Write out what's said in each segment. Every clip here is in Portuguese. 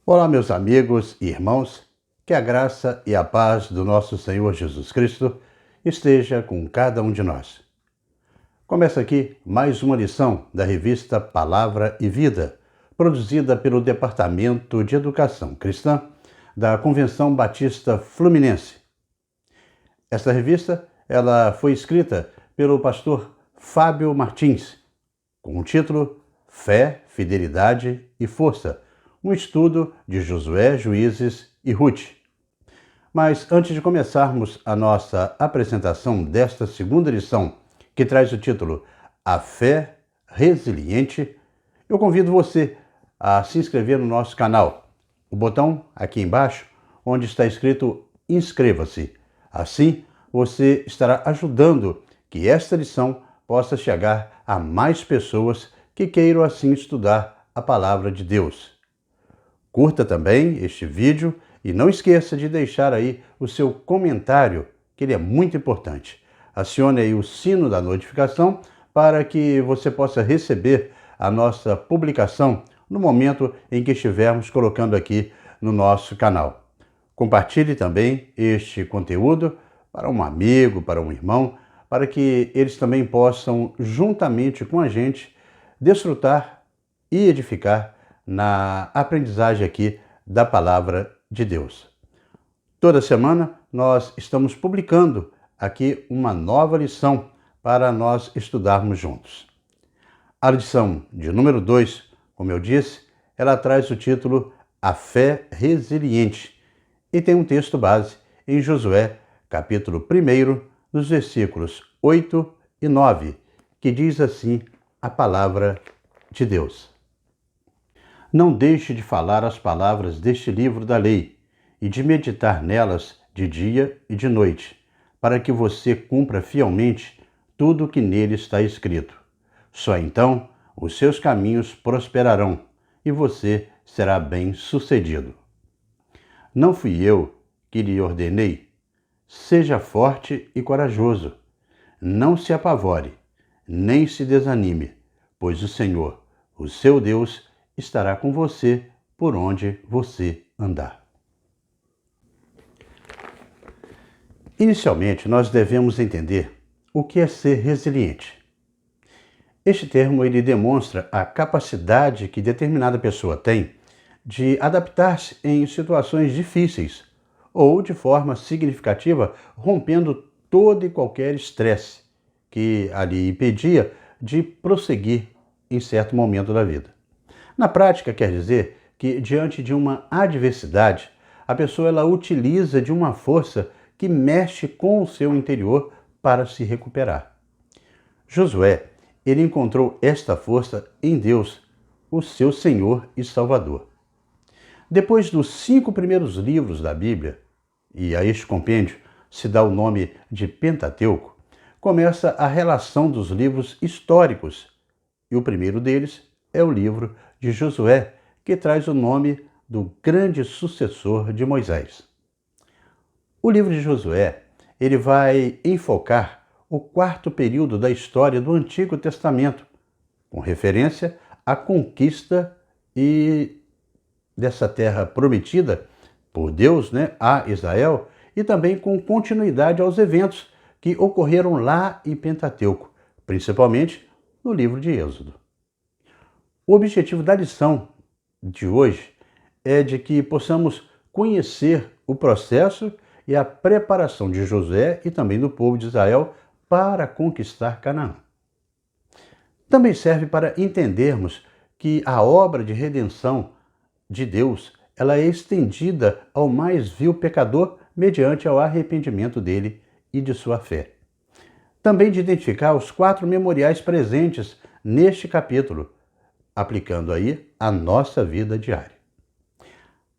Olá, meus amigos e irmãos, que a graça e a paz do nosso Senhor Jesus Cristo esteja com cada um de nós. Começa aqui mais uma lição da revista Palavra e Vida, produzida pelo Departamento de Educação Cristã da Convenção Batista Fluminense. Esta revista ela foi escrita pelo pastor Fábio Martins, com o título Fé, Fidelidade e Força, um estudo de Josué, Juízes e Ruth. Mas antes de começarmos a nossa apresentação desta segunda lição, que traz o título A Fé Resiliente, eu convido você a se inscrever no nosso canal. O botão aqui embaixo, onde está escrito Inscreva-se. Assim, você estará ajudando que esta lição possa chegar a mais pessoas que queiram assim estudar a Palavra de Deus. Curta também este vídeo e não esqueça de deixar aí o seu comentário, que ele é muito importante. Acione aí o sino da notificação para que você possa receber a nossa publicação no momento em que estivermos colocando aqui no nosso canal. Compartilhe também este conteúdo para um amigo, para um irmão, para que eles também possam, juntamente com a gente, desfrutar e edificar na aprendizagem aqui da Palavra de Deus. Toda semana nós estamos publicando aqui uma nova lição para nós estudarmos juntos. A lição de número 2, como eu disse, ela traz o título A Fé Resiliente e tem um texto base em Josué, capítulo 1, nos versículos 8 e 9, que diz assim a palavra de Deus. Não deixe de falar as palavras deste livro da lei e de meditar nelas de dia e de noite, para que você cumpra fielmente tudo o que nele está escrito. Só então os seus caminhos prosperarão e você será bem-sucedido. Não fui eu que lhe ordenei? Seja forte e corajoso. Não se apavore, nem se desanime, pois o Senhor, o seu Deus, estará com você por onde você andar. Inicialmente, nós devemos entender o que é ser resiliente. Este termo ele demonstra a capacidade que determinada pessoa tem de adaptar-se em situações difíceis ou, de forma significativa, rompendo todo e qualquer estresse que ali impedia de prosseguir em certo momento da vida. Na prática, quer dizer que, diante de uma adversidade, a pessoa ela utiliza de uma força que mexe com o seu interior para se recuperar. Josué, ele encontrou esta força em Deus, o seu Senhor e Salvador. Depois dos 5 primeiros livros da Bíblia, e a este compêndio se dá o nome de Pentateuco, começa a relação dos livros históricos, e o primeiro deles é o livro de Josué, que traz o nome do grande sucessor de Moisés. O livro de Josué, ele vai enfocar o 4º período da história do Antigo Testamento, com referência à conquista dessa terra prometida por Deus, a Israel, e também com continuidade aos eventos que ocorreram lá em Pentateuco, principalmente no livro de Êxodo. O objetivo da lição de hoje é de que possamos conhecer o processo e a preparação de Josué e também do povo de Israel para conquistar Canaã. Também serve para entendermos que a obra de redenção de Deus ela é estendida ao mais vil pecador mediante ao arrependimento dele e de sua fé. Também de identificar os 4 memoriais presentes neste capítulo, aplicando aí a nossa vida diária.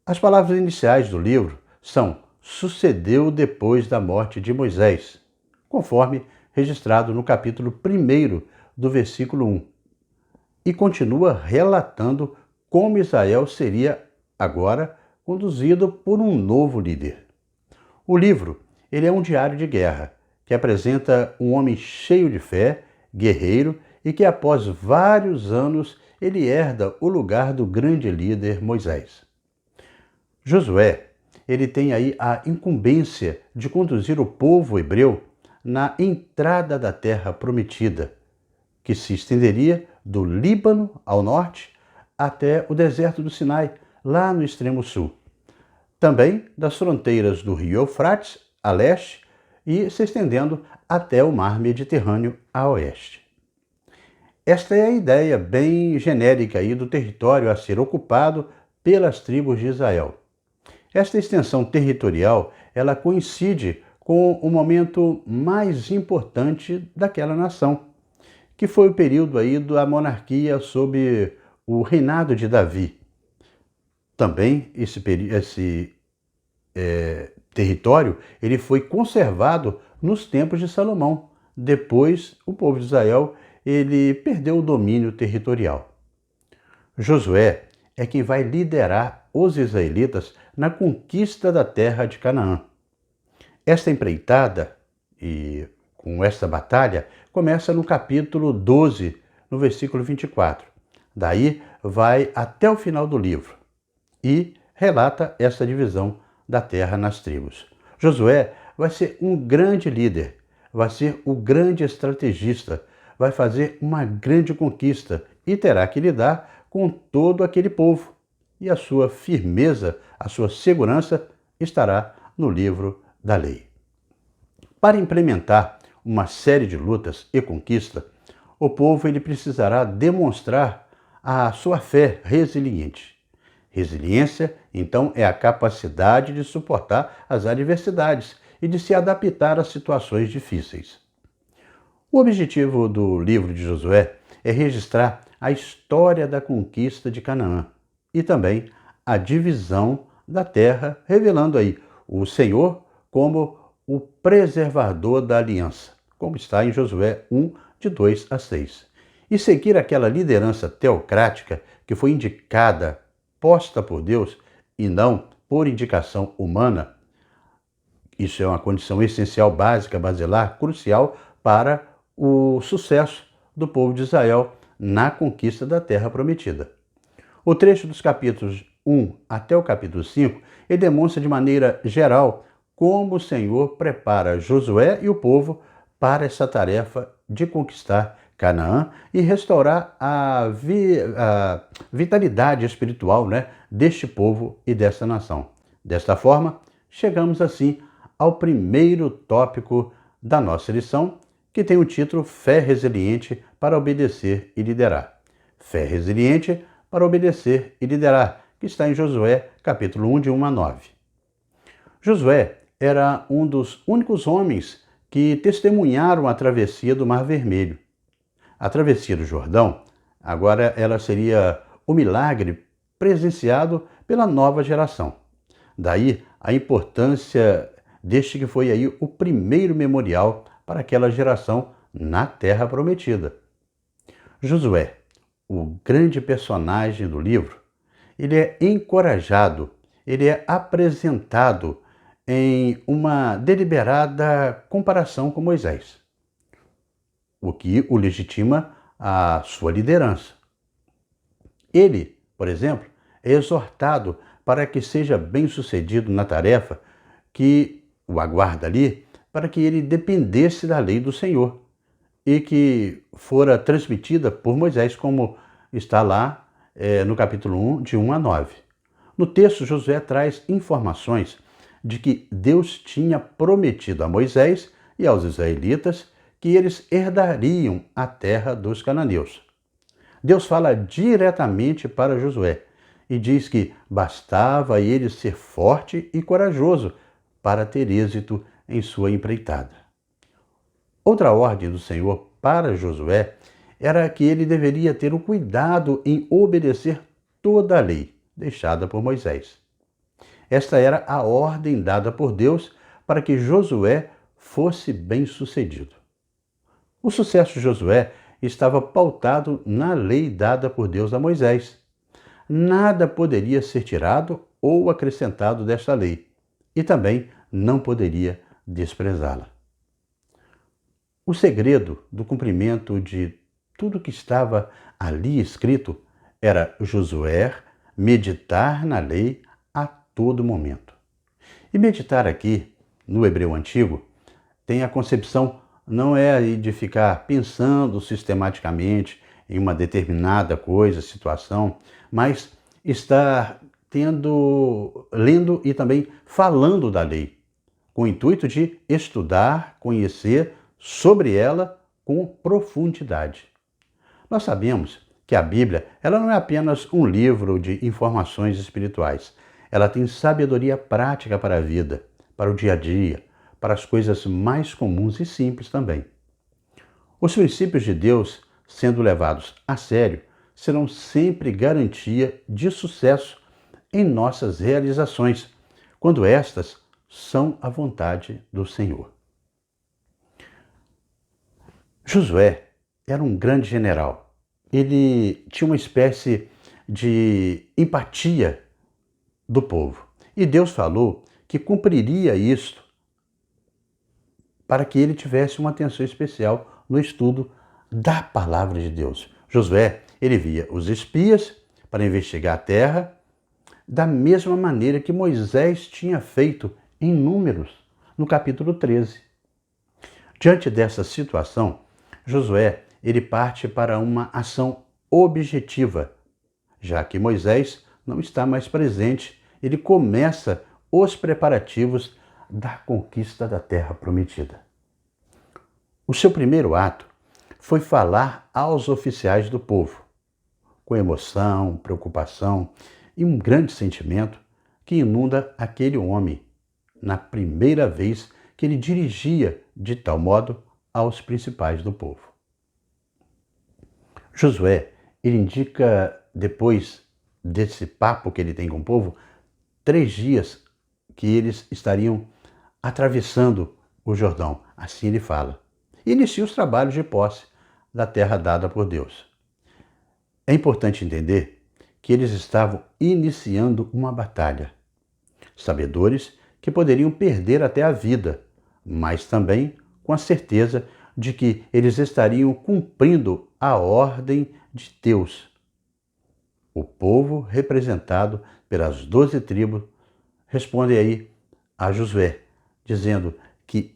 As palavras iniciais do livro são sucedeu depois da morte de Moisés, conforme registrado no capítulo 1 do versículo 1, e continua relatando como Israel seria agora conduzido por um novo líder. O livro ele é um diário de guerra que apresenta um homem cheio de fé, guerreiro e que após vários anos ele herda o lugar do grande líder Moisés. Josué, ele tem aí a incumbência de conduzir o povo hebreu na entrada da terra prometida, que se estenderia do Líbano ao norte até o deserto do Sinai, lá no extremo sul. Também das fronteiras do rio Eufrates a leste e se estendendo até o mar Mediterrâneo a oeste. Esta é a ideia bem genérica aí do território a ser ocupado pelas tribos de Israel. Esta extensão territorial, ela coincide com o momento mais importante daquela nação, que foi o período aí da monarquia sob o reinado de Davi. Também esse território ele foi conservado nos tempos de Salomão. Depois, o povo de Israel ele perdeu o domínio territorial. Josué é quem vai liderar os israelitas na conquista da terra de Canaã. Esta empreitada e com esta batalha começa no capítulo 12, no versículo 24. Daí vai até o final do livro e relata essa divisão da terra nas tribos. Josué vai ser um grande líder, vai ser o grande estrategista, vai fazer uma grande conquista e terá que lidar com todo aquele povo. E a sua firmeza, a sua segurança estará no livro da lei. Para implementar uma série de lutas e conquistas, o povo ele precisará demonstrar a sua fé resiliente. Resiliência, então, é a capacidade de suportar as adversidades e de se adaptar a situações difíceis. O objetivo do livro de Josué é registrar a história da conquista de Canaã e também a divisão da terra, revelando aí o Senhor como o preservador da aliança, como está em Josué 1, de 2 a 6. E seguir aquela liderança teocrática que foi indicada, posta por Deus e não por indicação humana, isso é uma condição essencial, básica, basilar, crucial para o sucesso do povo de Israel na conquista da terra prometida. O trecho dos capítulos 1 até o capítulo 5, ele demonstra de maneira geral como o Senhor prepara Josué e o povo para essa tarefa de conquistar Canaã e restaurar a vitalidade espiritual, deste povo e desta nação. Desta forma, chegamos assim ao primeiro tópico da nossa lição, que tem o título Fé Resiliente para Obedecer e Liderar. Fé Resiliente para Obedecer e Liderar, que está em Josué, capítulo 1, de 1 a 9. Josué era um dos únicos homens que testemunharam a travessia do Mar Vermelho. A travessia do Jordão, agora ela seria o milagre presenciado pela nova geração. Daí a importância deste que foi aí o primeiro memorial para aquela geração na Terra Prometida. Josué, o grande personagem do livro, ele é encorajado, ele é apresentado em uma deliberada comparação com Moisés, o que o legitima a sua liderança. Ele, por exemplo, é exortado para que seja bem-sucedido na tarefa que o aguarda ali, para que ele dependesse da lei do Senhor e que fora transmitida por Moisés, como está lá no capítulo 1, de 1 a 9. No texto, Josué traz informações de que Deus tinha prometido a Moisés e aos israelitas que eles herdariam a terra dos cananeus. Deus fala diretamente para Josué e diz que bastava ele ser forte e corajoso para ter êxito em sua empreitada. Outra ordem do Senhor para Josué era que ele deveria ter o cuidado em obedecer toda a lei deixada por Moisés. Esta era a ordem dada por Deus para que Josué fosse bem-sucedido. O sucesso de Josué estava pautado na lei dada por Deus a Moisés. Nada poderia ser tirado ou acrescentado desta lei, e também não poderia desprezá-la. O segredo do cumprimento de tudo que estava ali escrito era Josué meditar na lei a todo momento. E meditar aqui, no hebreu antigo, tem a concepção, não é aí de ficar pensando sistematicamente em uma determinada coisa, situação, mas estar lendo e também falando da lei, com o intuito de estudar, conhecer sobre ela com profundidade. Nós sabemos que a Bíblia, ela não é apenas um livro de informações espirituais. Ela tem sabedoria prática para a vida, para o dia a dia, para as coisas mais comuns e simples também. Os princípios de Deus, sendo levados a sério, serão sempre garantia de sucesso em nossas realizações, quando estas são a vontade do Senhor. Josué era um grande general. Ele tinha uma espécie de empatia do povo. E Deus falou que cumpriria isto para que ele tivesse uma atenção especial no estudo da palavra de Deus. Josué, ele via os espias para investigar a terra, da mesma maneira que Moisés tinha feito em Números, no capítulo 13. Diante dessa situação, Josué, ele parte para uma ação objetiva. Já que Moisés não está mais presente, ele começa os preparativos da conquista da terra prometida. O seu primeiro ato foi falar aos oficiais do povo, com emoção, preocupação e um grande sentimento que inunda aquele homem na primeira vez que ele dirigia de tal modo aos principais do povo. Josué, ele indica, depois desse papo que ele tem com o povo, 3 dias que eles estariam atravessando o Jordão. Assim ele fala. E inicia os trabalhos de posse da terra dada por Deus. É importante entender que eles estavam iniciando uma batalha. Sabedores que poderiam perder até a vida, mas também com a certeza de que eles estariam cumprindo a ordem de Deus. O povo, representado pelas 12 tribos, responde aí a Josué, dizendo que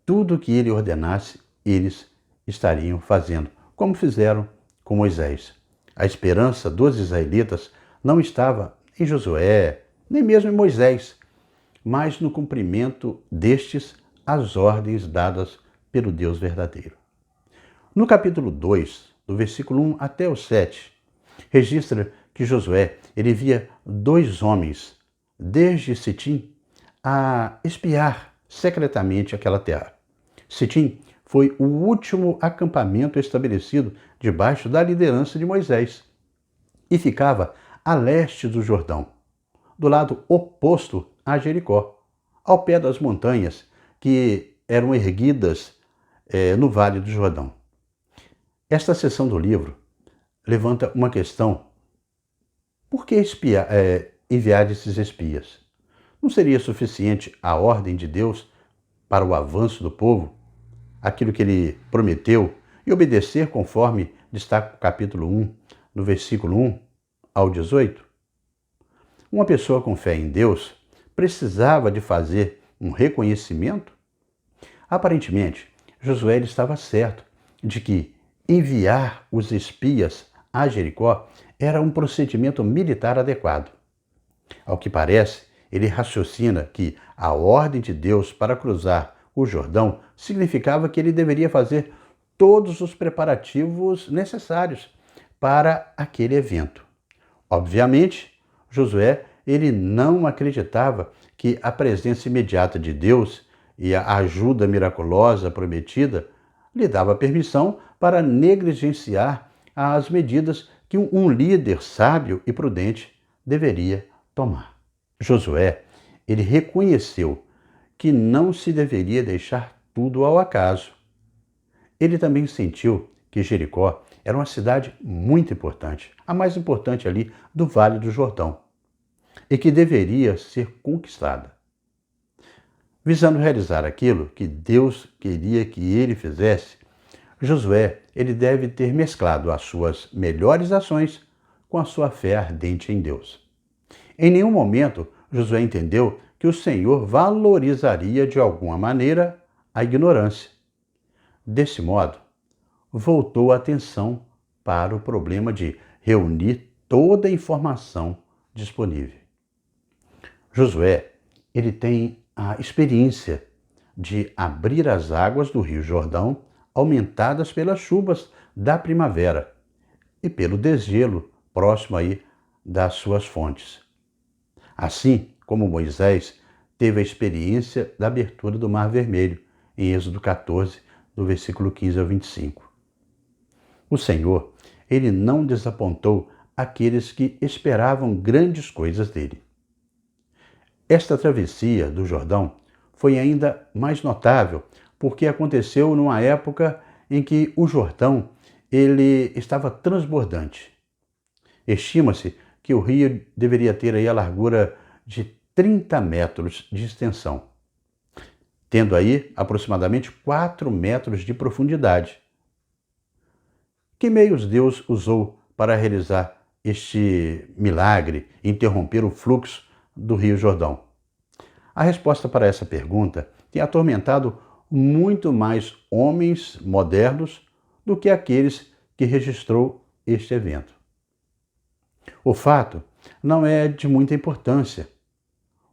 tudo que ele ordenasse, eles estariam fazendo, como fizeram com Moisés. A esperança dos israelitas não estava em Josué, nem mesmo em Moisés, mas no cumprimento destes as ordens dadas pelo Deus verdadeiro. No capítulo 2, do versículo 1 até o 7, registra que Josué ele via 2 homens, desde Sitim, a espiar secretamente aquela terra. Sitim foi o último acampamento estabelecido debaixo da liderança de Moisés e ficava a leste do Jordão, do lado oposto a Jericó, ao pé das montanhas que eram erguidas no Vale do Jordão. Esta seção do livro levanta uma questão: por que enviar esses espias? Não seria suficiente a ordem de Deus para o avanço do povo, aquilo que ele prometeu, e obedecer conforme destaca o capítulo 1, no versículo 1 ao 18? Uma pessoa com fé em Deus precisava de fazer um reconhecimento? Aparentemente, Josué estava certo de que enviar os espias a Jericó era um procedimento militar adequado. Ao que parece, ele raciocina que a ordem de Deus para cruzar o Jordão significava que ele deveria fazer todos os preparativos necessários para aquele evento. Obviamente, Josué ele não acreditava que a presença imediata de Deus e a ajuda miraculosa prometida lhe dava permissão para negligenciar as medidas que um líder sábio e prudente deveria tomar. Josué, ele reconheceu que não se deveria deixar tudo ao acaso. Ele também sentiu que Jericó era uma cidade muito importante, a mais importante ali do Vale do Jordão, e que deveria ser conquistada. Visando realizar aquilo que Deus queria que ele fizesse, Josué ele deve ter mesclado as suas melhores ações com a sua fé ardente em Deus. Em nenhum momento Josué entendeu que o Senhor valorizaria de alguma maneira a ignorância. Desse modo, voltou a atenção para o problema de reunir toda a informação disponível. Josué, ele tem a experiência de abrir as águas do Rio Jordão, aumentadas pelas chuvas da primavera e pelo desgelo próximo aí das suas fontes. Assim como Moisés teve a experiência da abertura do Mar Vermelho, em Êxodo 14, do versículo 15 ao 25. O Senhor, ele não desapontou aqueles que esperavam grandes coisas dele. Esta travessia do Jordão foi ainda mais notável porque aconteceu numa época em que o Jordão ele estava transbordante. Estima-se que o rio deveria ter aí a largura de 30 metros de extensão, tendo aí aproximadamente 4 metros de profundidade. Que meios Deus usou para realizar este milagre, interromper o fluxo do Rio Jordão? A resposta para essa pergunta tem atormentado muito mais homens modernos do que aqueles que registrou este evento. O fato não é de muita importância.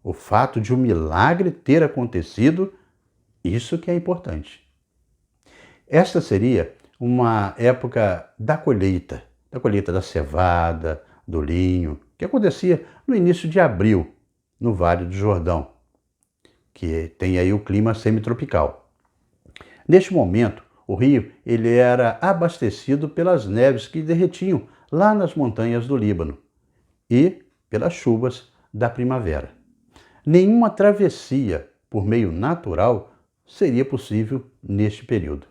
O fato de um milagre ter acontecido, isso que é importante. Esta seria uma época da colheita da cevada, do linho, que acontecia no início de abril, no Vale do Jordão, que tem aí o clima semitropical. Neste momento, o rio ele era abastecido pelas neves que derretiam lá nas montanhas do Líbano e pelas chuvas da primavera. Nenhuma travessia por meio natural seria possível neste período,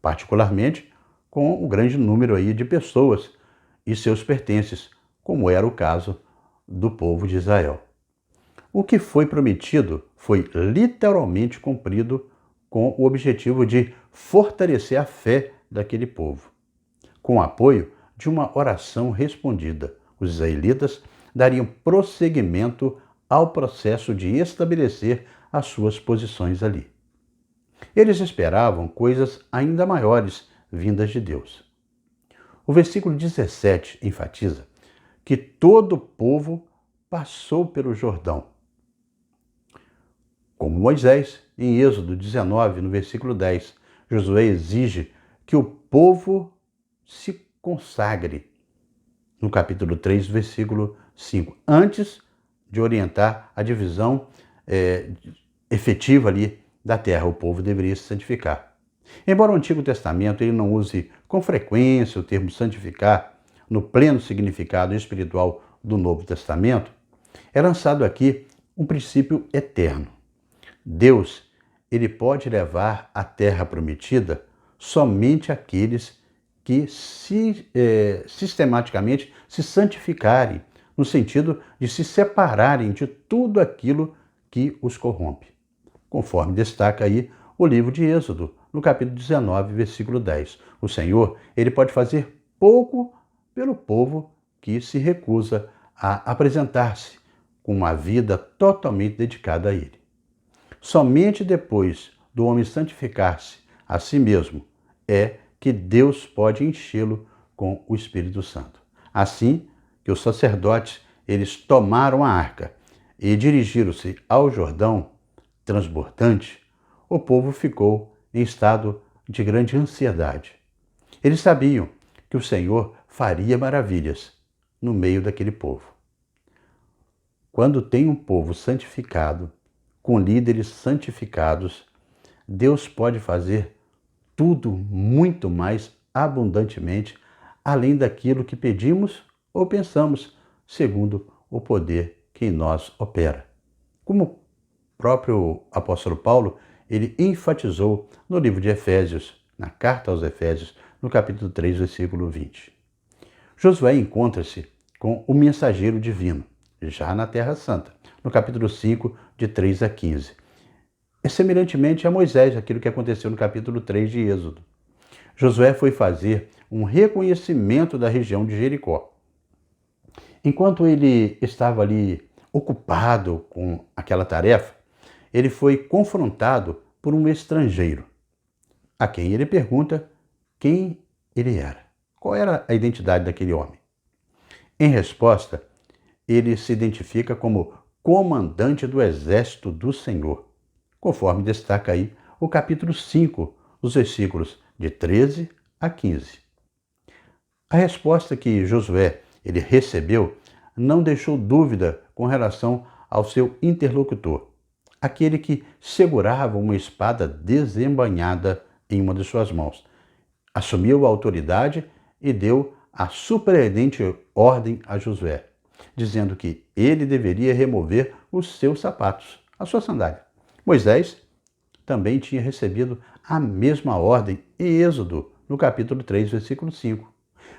particularmente com o grande número aí de pessoas e seus pertences, como era o caso do povo de Israel. O que foi prometido foi literalmente cumprido com o objetivo de fortalecer a fé daquele povo. Com o apoio de uma oração respondida, os israelitas dariam prosseguimento ao processo de estabelecer as suas posições ali. Eles esperavam coisas ainda maiores vindas de Deus. O versículo 17 enfatiza que todo o povo passou pelo Jordão. Como Moisés, em Êxodo 19, no versículo 10, Josué exige que o povo se consagre, no capítulo 3, versículo 5, antes de orientar a divisão efetiva ali da terra. O povo deveria se santificar. Embora o Antigo Testamento ele não use com frequência o termo santificar no pleno significado espiritual do Novo Testamento, é lançado aqui um princípio eterno. Deus, ele pode levar à terra prometida somente aqueles que sistematicamente se santificarem, no sentido de se separarem de tudo aquilo que os corrompe. Conforme destaca aí o livro de Êxodo, no capítulo 19, versículo 10. O Senhor, ele pode fazer pouco pelo povo que se recusa a apresentar-se com uma vida totalmente dedicada a ele. Somente depois do homem santificar-se a si mesmo é que Deus pode enchê-lo com o Espírito Santo. Assim que os sacerdotes eles tomaram a arca e dirigiram-se ao Jordão transbordante, o povo ficou em estado de grande ansiedade. Eles sabiam que o Senhor faria maravilhas no meio daquele povo. Quando tem um povo santificado, com líderes santificados, Deus pode fazer tudo muito mais abundantemente, além daquilo que pedimos ou pensamos, segundo o poder que em nós opera. Como o próprio apóstolo Paulo, ele enfatizou no livro de Efésios, na carta aos Efésios, no capítulo 3, versículo 20. Josué encontra-se com o mensageiro divino, já na Terra Santa, no capítulo 5, de 3 a 15. É semelhantemente a Moisés, aquilo que aconteceu no capítulo 3 de Êxodo. Josué foi fazer um reconhecimento da região de Jericó. Enquanto ele estava ali ocupado com aquela tarefa, ele foi confrontado por um estrangeiro, a quem ele pergunta quem ele era, qual era a identidade daquele homem. Em resposta, ele se identifica como comandante do exército do Senhor, conforme destaca aí o capítulo 5, os versículos de 13 a 15. A resposta que Josué ele recebeu não deixou dúvida com relação ao seu interlocutor, aquele que segurava uma espada desembainhada em uma de suas mãos. Assumiu a autoridade e deu a surpreendente ordem a Josué, dizendo que ele deveria remover os seus sapatos, a sua sandália. Moisés também tinha recebido a mesma ordem em Êxodo, no capítulo 3, versículo 5.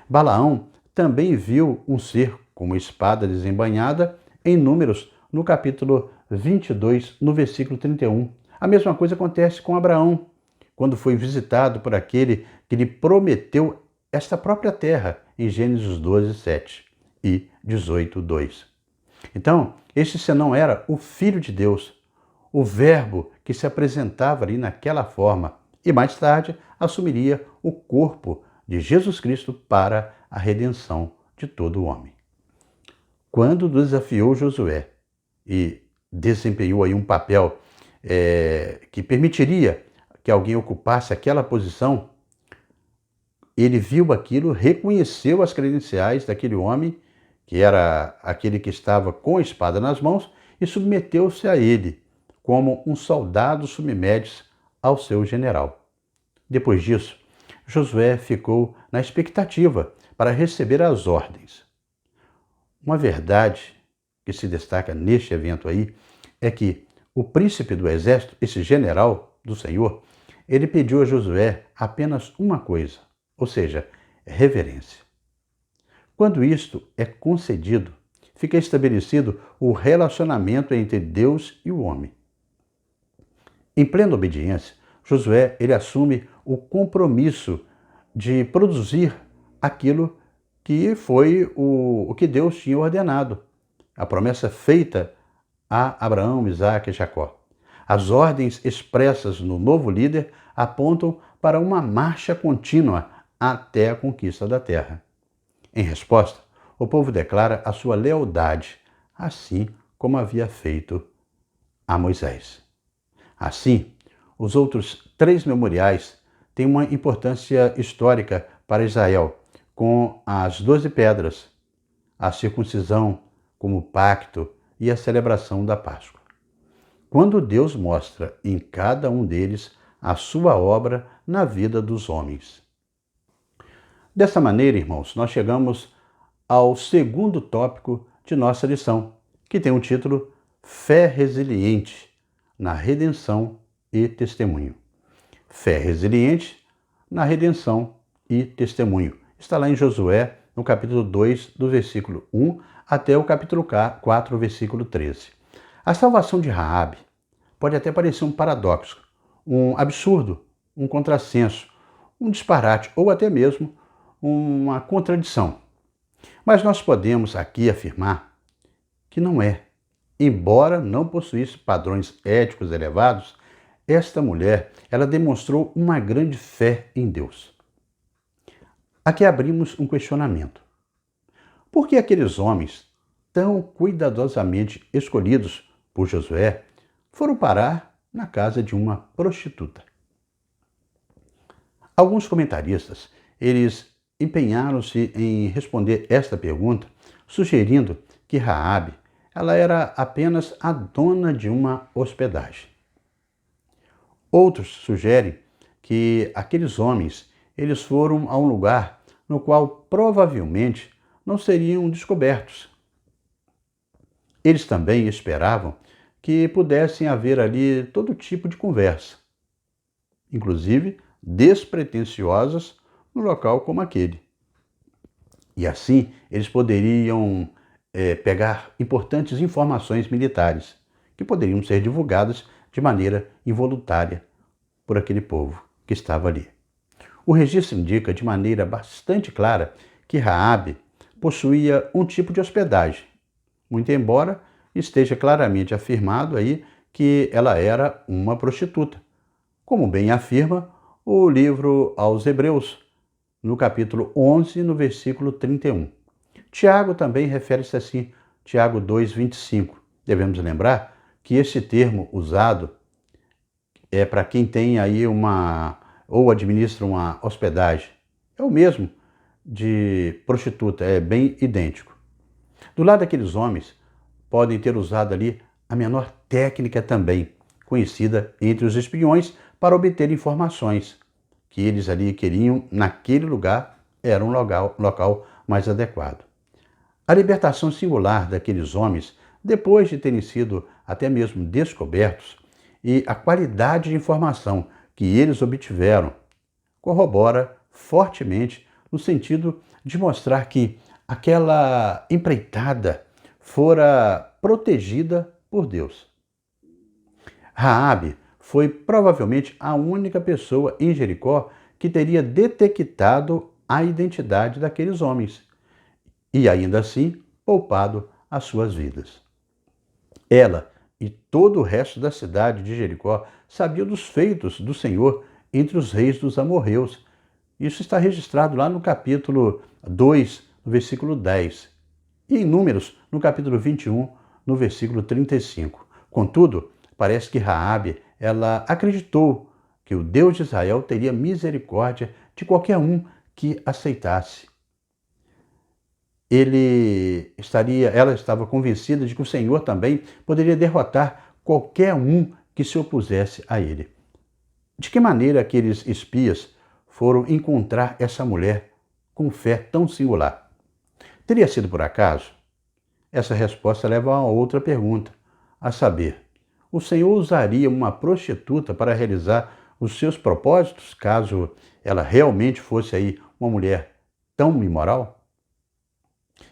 Balaão também viu um ser com uma espada desembainhada em Números, no capítulo 22, no versículo 31. A mesma coisa acontece com Abraão, quando foi visitado por aquele que lhe prometeu esta própria terra, em Gênesis 12, 7 e 18, 2. Então, este senão era o Filho de Deus, o Verbo que se apresentava ali naquela forma e mais tarde assumiria o corpo de Jesus Cristo para a redenção de todo o homem. Quando desafiou Josué e desempenhou aí um papel que permitiria que alguém ocupasse aquela posição, ele viu aquilo, reconheceu as credenciais daquele homem, que era aquele que estava com a espada nas mãos, e submeteu-se a ele, como um soldado submete ao seu general. Depois disso, Josué ficou na expectativa para receber as ordens. Uma verdade que se destaca neste evento aí é que o príncipe do exército, esse general do Senhor, ele pediu a Josué apenas uma coisa, ou seja, reverência. Quando isto é concedido, fica estabelecido o relacionamento entre Deus e o homem. Em plena obediência, Josué ele assume o compromisso de produzir aquilo que foi o que Deus tinha ordenado, a promessa feita a Abraão, Isaque e Jacó. As ordens expressas no novo líder apontam para uma marcha contínua até a conquista da terra. Em resposta, o povo declara a sua lealdade, assim como havia feito a Moisés. Assim, os outros 3 memoriais têm uma importância histórica para Israel, com as 12 pedras, a circuncisão como pacto e a celebração da Páscoa. Quando Deus mostra em cada um deles a sua obra na vida dos homens. Dessa maneira, irmãos, nós chegamos ao segundo tópico de nossa lição, que tem o título Fé Resiliente na Redenção e Testemunho. Fé resiliente na redenção e testemunho. Está lá em Josué, no capítulo 2, do versículo 1 até o capítulo 4, versículo 13. A salvação de Raabe pode até parecer um paradoxo, um absurdo, um contrassenso, um disparate ou até mesmo uma contradição. Mas nós podemos aqui afirmar que não é. Embora não possuísse padrões éticos elevados, esta mulher, ela demonstrou uma grande fé em Deus. Aqui abrimos um questionamento. Por que aqueles homens, tão cuidadosamente escolhidos por Josué, foram parar na casa de uma prostituta? Alguns comentaristas, eles empenharam-se em responder esta pergunta, sugerindo que Raabe, ela era apenas a dona de uma hospedagem. Outros sugerem que aqueles homens, eles foram a um lugar no qual provavelmente não seriam descobertos. Eles também esperavam que pudessem haver ali todo tipo de conversa, inclusive despretensiosas no local como aquele. E assim eles poderiam pegar importantes informações militares que poderiam ser divulgadas de maneira involuntária por aquele povo que estava ali. O registro indica de maneira bastante clara que Raabe possuía um tipo de hospedagem, muito embora esteja claramente afirmado aí que ela era uma prostituta, como bem afirma o livro aos Hebreus, no capítulo 11, no versículo 31. Tiago também refere-se assim, Tiago 2:25. Devemos lembrar que esse termo usado é para quem tem aí ou administra uma hospedagem. É o mesmo de prostituta, é bem idêntico. Do lado daqueles homens, podem ter usado ali a menor técnica também, conhecida entre os espiões para obter informações que eles ali queriam naquele lugar era um local mais adequado. A libertação singular daqueles homens, depois de terem sido até mesmo descobertos, e a qualidade de informação que eles obtiveram, corrobora fortemente no sentido de mostrar que aquela empreitada fora protegida por Deus. Raabe foi provavelmente a única pessoa em Jericó que teria detectado a identidade daqueles homens e ainda assim poupado as suas vidas. Ela e todo o resto da cidade de Jericó sabiam dos feitos do Senhor entre os reis dos amorreus. Isso está registrado lá no capítulo 2, no versículo 10, e em Números, no capítulo 21, no versículo 35. Contudo, parece que Raabe, ela acreditou que o Deus de Israel teria misericórdia de qualquer um que aceitasse. Ela estava convencida de que o Senhor também poderia derrotar qualquer um que se opusesse a ele. De que maneira aqueles espias foram encontrar essa mulher com fé tão singular? Teria sido por acaso? Essa resposta leva a outra pergunta, a saber, o Senhor usaria uma prostituta para realizar os seus propósitos, caso ela realmente fosse aí uma mulher tão imoral?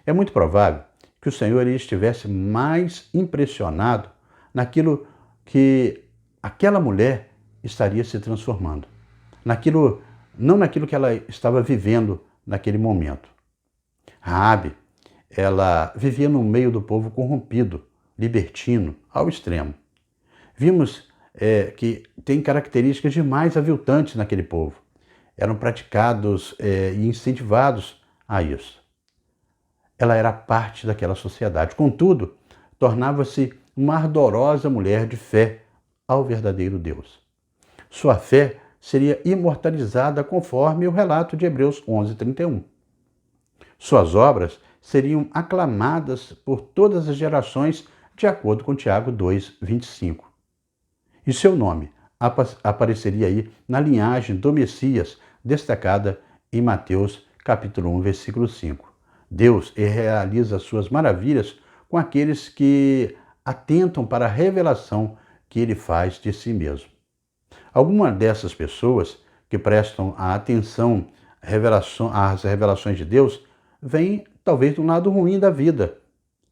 É muito provável que o Senhor estivesse mais impressionado naquilo que aquela mulher estaria se transformando, não naquilo que ela estava vivendo naquele momento. Raabe, ela vivia no meio do povo corrompido, libertino, ao extremo. Vimos que tem características demais aviltantes naquele povo. Eram praticados e incentivados a isso. Ela era parte daquela sociedade. Contudo, tornava-se uma ardorosa mulher de fé ao verdadeiro Deus. Sua fé seria imortalizada conforme o relato de Hebreus 11:31. Suas obras seriam aclamadas por todas as gerações, de acordo com Tiago 2:25. E seu nome apareceria aí na linhagem do Messias, destacada em Mateus capítulo 1, versículo 5. Deus realiza suas maravilhas com aqueles que atentam para a revelação que ele faz de si mesmo. Algumas dessas pessoas que prestam a atenção às revelações de Deus vêm talvez de um lado ruim da vida.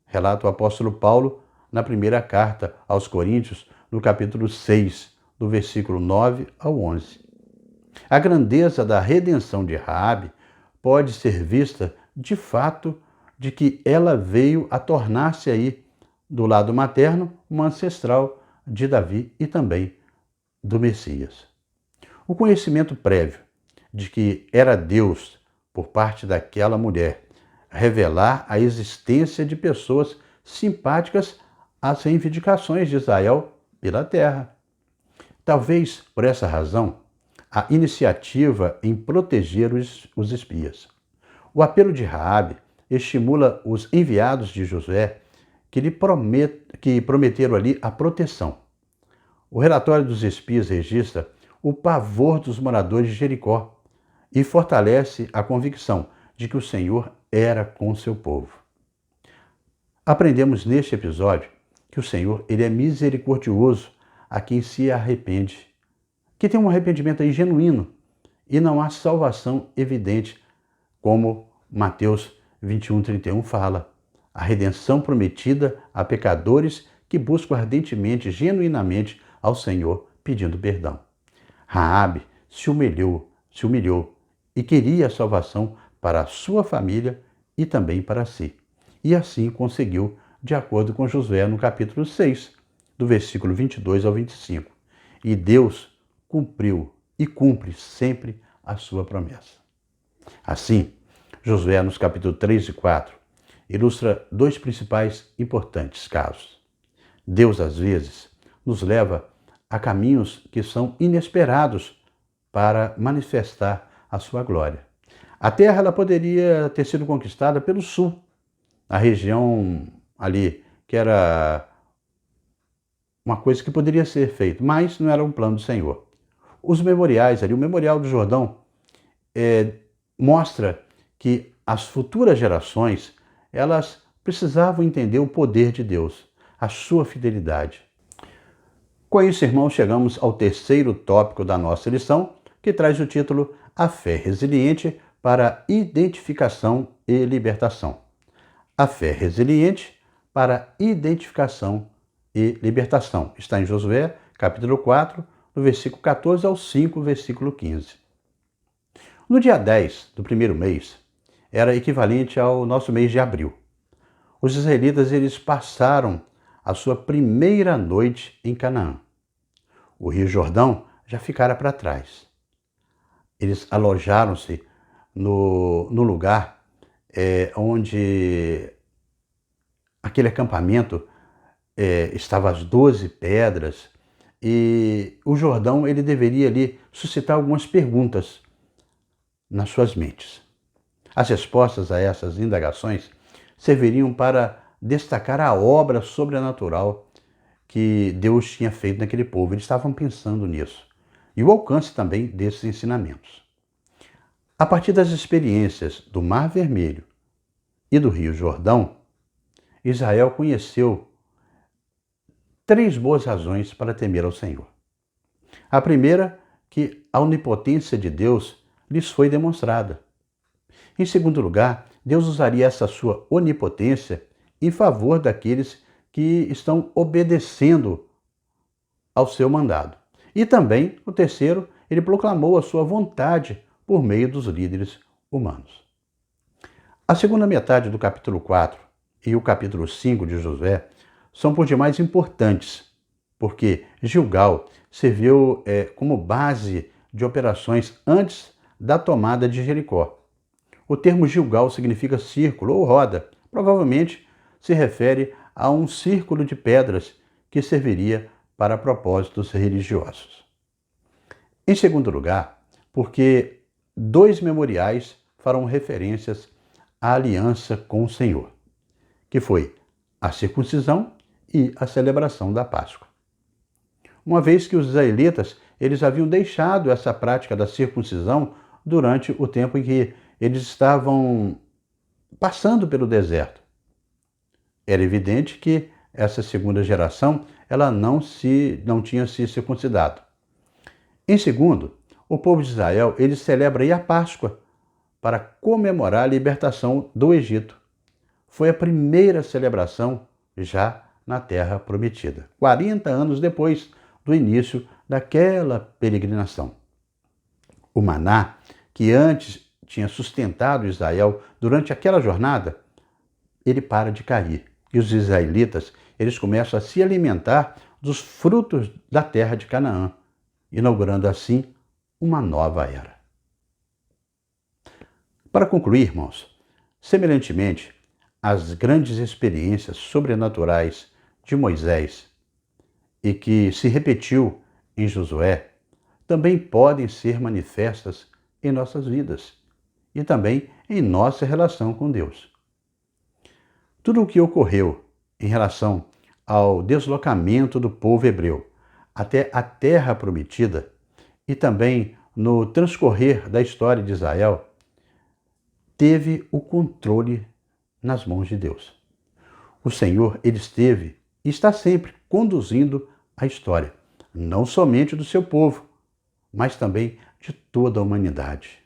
Relata o apóstolo Paulo na primeira carta aos Coríntios, no capítulo 6, do versículo 9 ao 11. A grandeza da redenção de Raabe pode ser vista de fato de que ela veio a tornar-se aí, do lado materno, uma ancestral de Davi e também do Messias. O conhecimento prévio de que era Deus, por parte daquela mulher, revelar a existência de pessoas simpáticas às reivindicações de Israel pela terra. Talvez, por essa razão, a iniciativa em proteger os espias. O apelo de Raabe estimula os enviados de Josué que prometeram ali a proteção. O relatório dos espias registra o pavor dos moradores de Jericó e fortalece a convicção de que o Senhor era com seu povo. Aprendemos neste episódio que o Senhor ele é misericordioso a quem se arrepende, que tem um arrependimento aí genuíno e não há salvação evidente, como Mateus 21:31 fala. A redenção prometida a pecadores que buscam ardentemente, genuinamente ao Senhor pedindo perdão. Raabe se humilhou e queria a salvação para a sua família e também para si. E assim conseguiu de acordo com Josué no capítulo 6, do versículo 22 ao 25. E Deus cumpriu e cumpre sempre a sua promessa. Assim, Josué, nos capítulos 3 e 4, ilustra dois principais importantes casos. Deus, às vezes, nos leva a caminhos que são inesperados para manifestar a sua glória. A terra ela poderia ter sido conquistada pelo sul, a região ali que era uma coisa que poderia ser feita, mas não era um plano do Senhor. Os memoriais ali, o Memorial do Jordão, mostra que as futuras gerações, elas precisavam entender o poder de Deus, a sua fidelidade. Com isso, irmãos, chegamos ao terceiro tópico da nossa lição, que traz o título A Fé Resiliente para Identificação e Libertação. A fé resiliente para identificação e libertação. Está em Josué, capítulo 4, do versículo 14 ao 5, versículo 15. No dia 10 do primeiro mês, era equivalente ao nosso mês de abril. Os israelitas eles passaram a sua primeira noite em Canaã. O Rio Jordão já ficara para trás. Eles alojaram-se no lugar onde aquele acampamento estava as 12 pedras, e o Jordão ele deveria ali suscitar algumas perguntas nas suas mentes. As respostas a essas indagações serviriam para destacar a obra sobrenatural que Deus tinha feito naquele povo. Eles estavam pensando nisso. E o alcance também desses ensinamentos. A partir das experiências do Mar Vermelho e do Rio Jordão, Israel conheceu 3 boas razões para temer ao Senhor. A primeira, que a onipotência de Deus lhes foi demonstrada. Em segundo lugar, Deus usaria essa sua onipotência em favor daqueles que estão obedecendo ao seu mandado. E também, o terceiro, ele proclamou a sua vontade por meio dos líderes humanos. A segunda metade do capítulo 4 e o capítulo 5 de Josué são por demais importantes, porque Gilgal serviu como base de operações antes da tomada de Jericó. O termo Gilgal significa círculo ou roda. Provavelmente se refere a um círculo de pedras que serviria para propósitos religiosos. Em segundo lugar, porque 2 memoriais farão referências à aliança com o Senhor, que foi a circuncisão e a celebração da Páscoa. Uma vez que os israelitas eles haviam deixado essa prática da circuncisão durante o tempo em que eles estavam passando pelo deserto. Era evidente que essa segunda geração ela não tinha se circuncidado. Em segundo, o povo de Israel ele celebra aí a Páscoa para comemorar a libertação do Egito. Foi a primeira celebração já na Terra Prometida, 40 anos depois do início daquela peregrinação. O maná, que antes tinha sustentado Israel durante aquela jornada, ele para de cair. E os israelitas, eles começam a se alimentar dos frutos da terra de Canaã, inaugurando assim uma nova era. Para concluir, irmãos, semelhantemente às grandes experiências sobrenaturais de Moisés e que se repetiu em Josué, também podem ser manifestas em nossas vidas e também em nossa relação com Deus. Tudo o que ocorreu em relação ao deslocamento do povo hebreu até a terra prometida e também no transcorrer da história de Israel, teve o controle nas mãos de Deus. O Senhor, ele esteve e está sempre conduzindo a história, não somente do seu povo, mas também de toda a humanidade.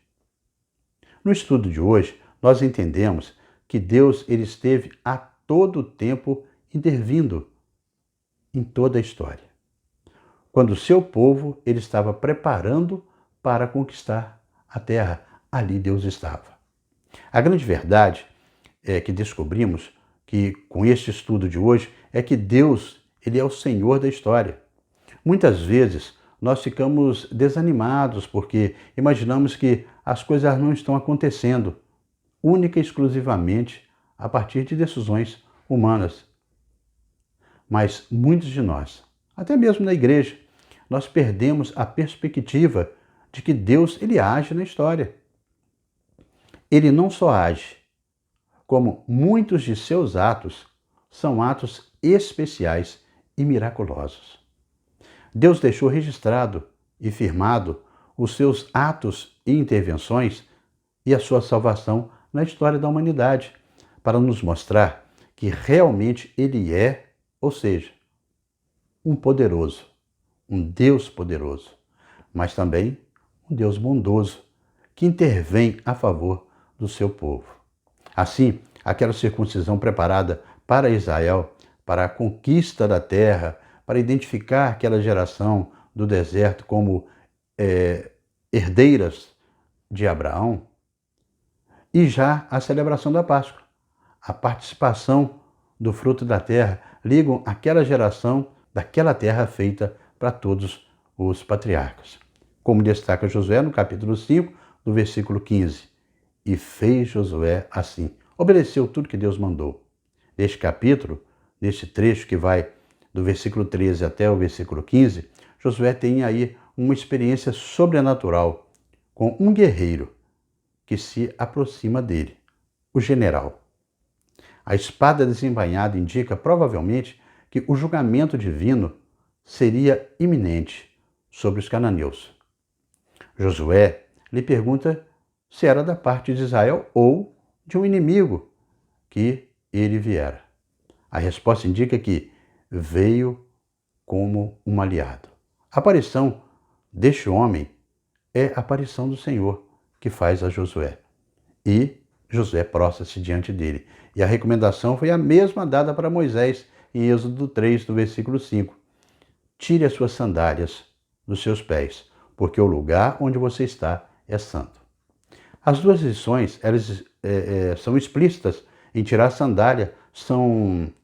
No estudo de hoje, nós entendemos que Deus ele esteve a todo tempo intervindo em toda a história. Quando o seu povo ele estava preparando para conquistar a terra, ali Deus estava. A grande verdade é que descobrimos que com este estudo de hoje é que Deus, ele é o Senhor da história. Muitas vezes nós ficamos desanimados porque imaginamos que as coisas não estão acontecendo única e exclusivamente a partir de decisões humanas. Mas muitos de nós, até mesmo na igreja, nós perdemos a perspectiva de que Deus, ele age na história. Ele não só age, como muitos de seus atos são atos especiais e miraculosos. Deus deixou registrado e firmado os seus atos e intervenções e a sua salvação na história da humanidade, para nos mostrar que realmente ele é, ou seja, um poderoso, um Deus poderoso, mas também um Deus bondoso, que intervém a favor do seu povo. Assim, aquela circuncisão preparada para Israel, para a conquista da terra, para identificar aquela geração do deserto como herdeiras de Abraão, e já a celebração da Páscoa, a participação do fruto da terra, ligam aquela geração daquela terra feita para todos os patriarcas. Como destaca Josué no capítulo 5, no versículo 15. E fez Josué assim, obedeceu tudo que Deus mandou. Neste capítulo, neste trecho que vai do versículo 13 até o versículo 15, Josué tem aí uma experiência sobrenatural com um guerreiro que se aproxima dele, o general. A espada desembainhada indica provavelmente que o julgamento divino seria iminente sobre os cananeus. Josué lhe pergunta se era da parte de Israel ou de um inimigo que ele viera. A resposta indica que veio como um aliado. A aparição deste homem é a aparição do Senhor que faz a Josué. E Josué prostra-se diante dele. E a recomendação foi a mesma dada para Moisés em Êxodo 3, no versículo 5. Tire as suas sandálias dos seus pés, porque o lugar onde você está é santo. As duas lições elas, são explícitas em tirar a sandália.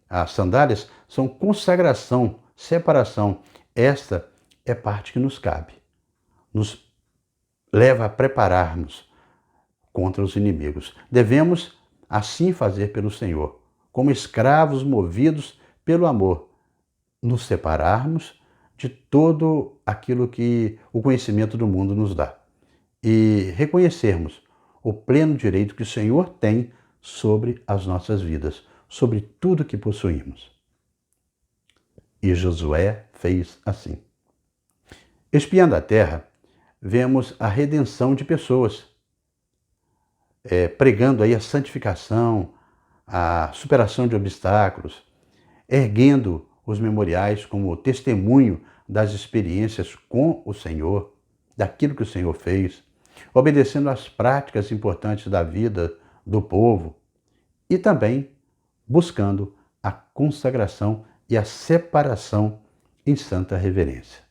As sandálias são consagração, separação. Esta é parte que nos cabe. Nos leva a prepararmos contra os inimigos. Devemos assim fazer pelo Senhor, como escravos movidos pelo amor, nos separarmos de todo aquilo que o conhecimento do mundo nos dá e reconhecermos o pleno direito que o Senhor tem sobre as nossas vidas, sobre tudo que possuímos. E Josué fez assim. Espiando a terra, vemos a redenção de pessoas, pregando aí a santificação, a superação de obstáculos, erguendo os memoriais como testemunho das experiências com o Senhor, daquilo que o Senhor fez, obedecendo às práticas importantes da vida do povo e também buscando a consagração e a separação em santa reverência.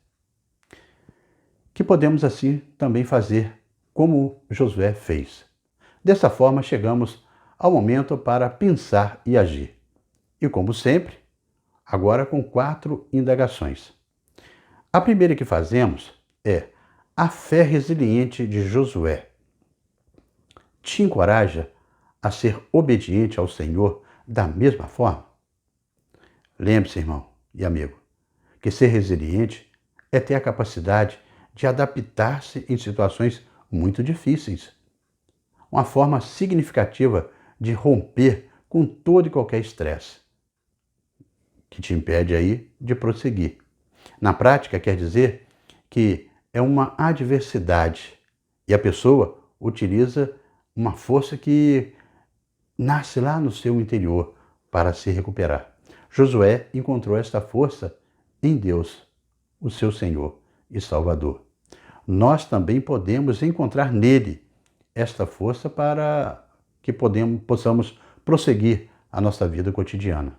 Que podemos assim também fazer como Josué fez. Dessa forma, chegamos ao momento para pensar e agir. E como sempre, agora com 4 indagações. A primeira que fazemos é: a fé resiliente de Josué te encoraja a ser obediente ao Senhor da mesma forma? Lembre-se, irmão e amigo, que ser resiliente é ter a capacidade de adaptar-se em situações muito difíceis. Uma forma significativa de romper com todo e qualquer estresse que te impede aí de prosseguir. Na prática, quer dizer que é uma adversidade e a pessoa utiliza uma força que nasce lá no seu interior para se recuperar. Josué encontrou esta força em Deus, o seu Senhor e Salvador. Nós também podemos encontrar nele esta força para que possamos prosseguir a nossa vida cotidiana.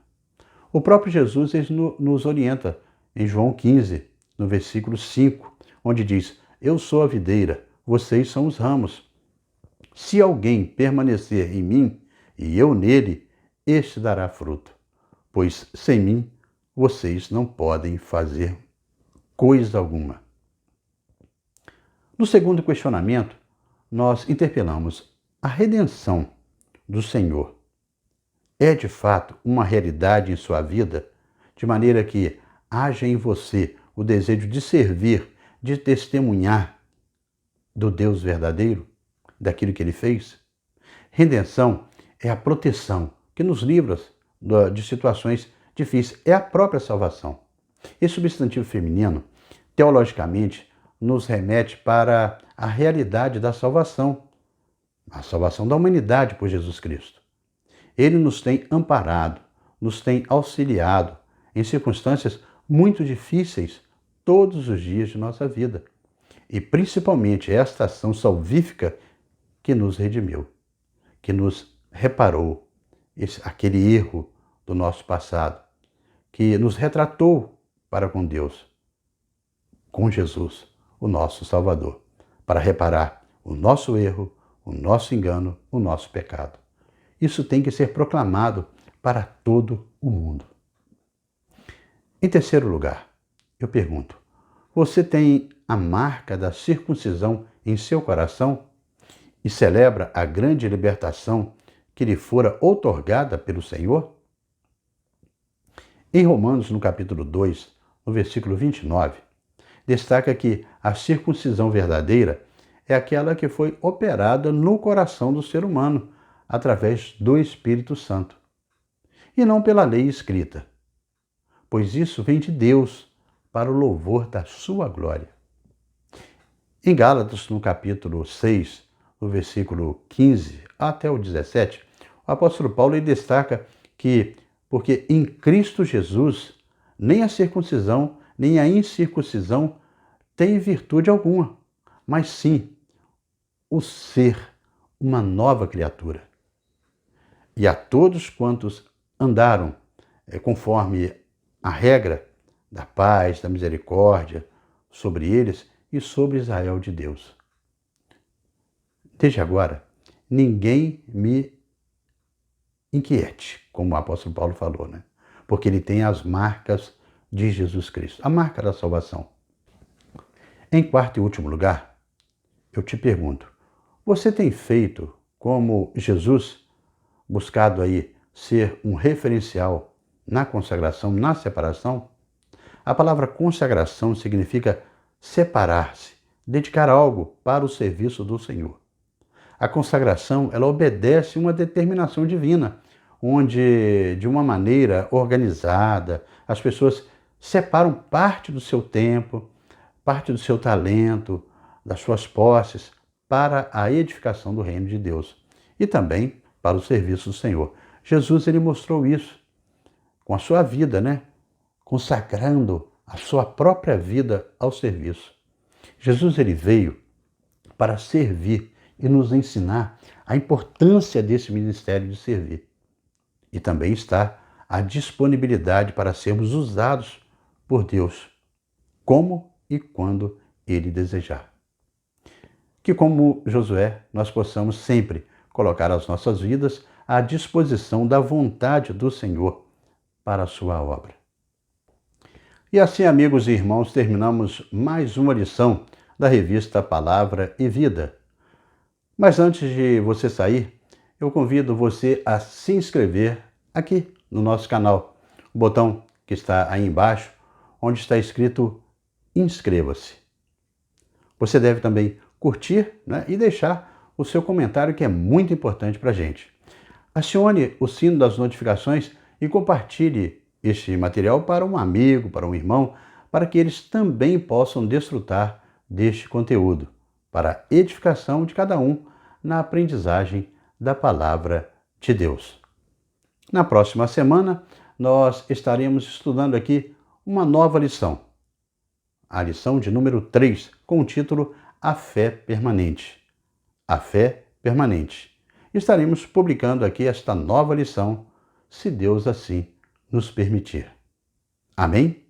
O próprio Jesus nos orienta em João 15, no versículo 5, onde diz: eu sou a videira, vocês são os ramos. Se alguém permanecer em mim e eu nele, este dará fruto, pois sem mim vocês não podem fazer coisa alguma. No segundo questionamento, nós interpelamos: a redenção do Senhor é de fato uma realidade em sua vida, de maneira que haja em você o desejo de servir, de testemunhar do Deus verdadeiro, daquilo que ele fez? Redenção é a proteção que nos livra de situações difíceis, é a própria salvação. Esse substantivo feminino, teologicamente, nos remete para a realidade da salvação, a salvação da humanidade por Jesus Cristo. Ele nos tem amparado, nos tem auxiliado em circunstâncias muito difíceis todos os dias de nossa vida. E principalmente esta ação salvífica que nos redimiu, que nos reparou aquele erro do nosso passado, que nos retratou para com Deus, com Jesus, o nosso Salvador, para reparar o nosso erro, o nosso engano, o nosso pecado. Isso tem que ser proclamado para todo o mundo. Em terceiro lugar, eu pergunto: você tem a marca da circuncisão em seu coração e celebra a grande libertação que lhe fora outorgada pelo Senhor? Em Romanos, no capítulo 2, no versículo 29, destaca que a circuncisão verdadeira é aquela que foi operada no coração do ser humano através do Espírito Santo, e não pela lei escrita, pois isso vem de Deus para o louvor da sua glória. Em Gálatas, no capítulo 6, no versículo 15 até o 17, o apóstolo Paulo destaca que, porque em Cristo Jesus, nem a circuncisão, nem a incircuncisão tem virtude alguma, mas sim o ser uma nova criatura. E a todos quantos andaram conforme a regra da paz, da misericórdia sobre eles e sobre Israel de Deus. Desde agora, ninguém me inquiete, como o apóstolo Paulo falou, né? Porque ele tem as marcas de Jesus Cristo, a marca da salvação. Em quarto e último lugar, eu te pergunto: você tem feito como Jesus, buscado aí ser um referencial na consagração, na separação? A palavra consagração significa separar-se, dedicar algo para o serviço do Senhor. A consagração, ela obedece uma determinação divina, onde, de uma maneira organizada, as pessoas separam parte do seu tempo, parte do seu talento, das suas posses, para a edificação do reino de Deus e também para o serviço do Senhor. Jesus, ele mostrou isso com a sua vida, né? Consagrando a sua própria vida ao serviço. Jesus, ele veio para servir e nos ensinar a importância desse ministério de servir. E também está a disponibilidade para sermos usados por Deus, como e quando ele desejar. Que, como Josué, nós possamos sempre colocar as nossas vidas à disposição da vontade do Senhor para a sua obra. E assim, amigos e irmãos, terminamos mais uma lição da revista Palavra e Vida. Mas antes de você sair, eu convido você a se inscrever aqui no nosso canal. O botão que está aí embaixo, onde está escrito inscreva-se. Você deve também curtir, né, e deixar o seu comentário, que é muito importante para a gente. Acione o sino das notificações e compartilhe este material para um amigo, para um irmão, para que eles também possam desfrutar deste conteúdo, para a edificação de cada um na aprendizagem da Palavra de Deus. Na próxima semana, nós estaremos estudando aqui uma nova lição, a lição de número 3, com o título A Fé Permanente. A Fé Permanente. Estaremos publicando aqui esta nova lição, se Deus assim nos permitir. Amém?